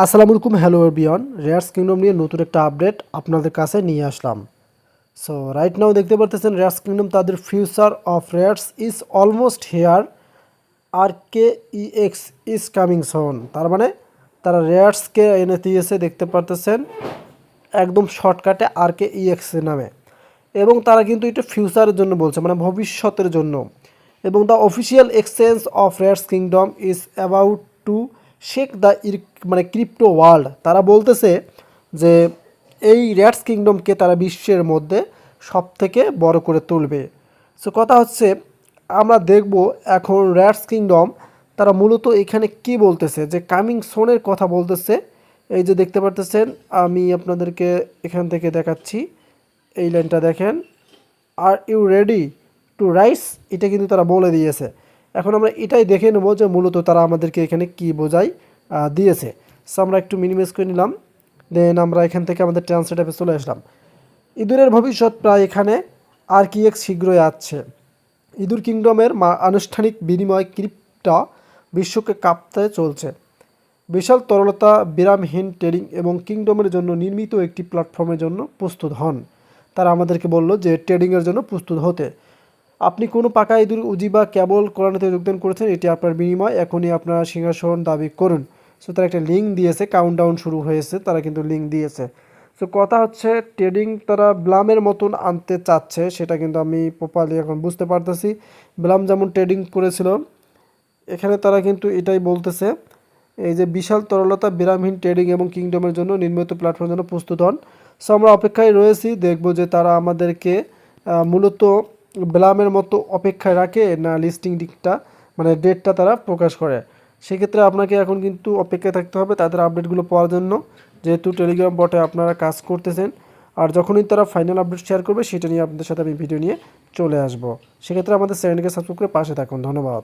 আসসালামু আলাইকুম, hello everyone. Rares kingdom নিয়ে নতুন একটা আপডেট আপনাদের কাছে নিয়ে আসলাম। সো রাইট নাও দেখতে পারতেছেন রেয়ার্স কিংডম তাদের future of Rares is almost here, R K EX is coming soon. তার মানে তারা রেয়ার্সকে এনে দিয়েছে, দেখতে পারতেছেন একদম শর্টকাটে আর কে ইএক্স নামে। এবং তারা কিন্তু এটা ফিউচারের জন্য বলছে, মানে ভবিষ্যতের জন্য। এবং the official exchange of Rares Kingdom is about to shake the মানে ক্রিপ্টো ওয়ার্ল্ড। তারা বলতেছে যে এই রেয়ার্স কিংডমকে তারা বিশ্বের মধ্যে সব থেকে বড় করে তুলবে। সো কথা হচ্ছে আমরা দেখব এখন রেয়ার্স কিংডম তারা মূলত এখানে কি বলতেছে, যে কামিং সোনের কথা বলতেছে। এই যে দেখতে পারতেছেন, আমি আপনাদেরকে এখান থেকে দেখাচ্ছি, এই লাইনটা দেখেন, are you ready to rise, এটা কিন্তু তারা বলে দিয়েছে। এখন আমরা এটাই দেখে নেব যে মূলত তারা আমাদেরকে এখানে কি বোঝাই দিয়েছে। সো আমরা একটু মিনিমাইজ করে নিলাম, দেন আমরা এখান থেকে আমাদের ট্রান্সলেট অ্যাপে চলে আসলাম। ইঁদুরের ভবিষ্যৎ প্রায় এখানে, আর কি এক শীঘ্রই আসছে। ইঁদুর কিংডমের আনুষ্ঠানিক বিনিময় ক্রিপ্টো বিশ্বকে কাঁপতে চলছে। বিশাল তরলতা, বিরামহীন ট্রেডিং এবং কিংডমের জন্য নির্মিত একটি প্ল্যাটফর্মের জন্য প্রস্তুত হন। তারা আমাদেরকে বলল যে ট্রেডিংয়ের জন্য প্রস্তুত হতে। আপনি কোনো পাকা ইঁদুর উজি বা কেবল কোরআনেতে যোগদান করেছেন, এটি আপনার বিনিময়, এখনই আপনার সিংহাসন দাবি করুন। সো তারা একটা লিঙ্ক দিয়েছে, কাউন্টডাউন শুরু হয়েছে, তারা কিন্তু লিঙ্ক দিয়েছে। সো কথা হচ্ছে ট্রেডিং তারা ব্লামের মতন আনতে চাচ্ছে, সেটা কিন্তু আমি প্রপারলি এখন বুঝতে পারতেছি। ব্লাম যেমন ট্রেডিং করেছিল, এখানে তারা কিন্তু এটাই বলতেছে, এই যে বিশাল তরলতা, বিরামহীন ট্রেডিং এবং কিংডমের জন্য নির্মিত প্ল্যাটফর্মের জন্য প্রস্তুত হন। সো আমরা অপেক্ষায় রয়েছি, দেখব যে তারা আমাদেরকে মূলত ব্লামের মতো অপেক্ষায় রাখে না লিস্টিং দিকটা, মানে ডেটটা তারা প্রকাশ করে। সেক্ষেত্রে আপনাকে এখন কিন্তু অপেক্ষায় থাকতে হবে তাদের আপডেটগুলো পাওয়ার জন্য, যেহেতু টেলিগ্রাম বটে আপনারা কাজ করতেছেন। আর যখনই তারা ফাইনাল আপডেট শেয়ার করবে, সেটা নিয়ে আপনাদের সাথে আমি ভিডিও নিয়ে চলে আসব। সেক্ষেত্রে আমাদের চ্যানেলকে সাবস্ক্রাইব করে পাশে থাকুন। ধন্যবাদ।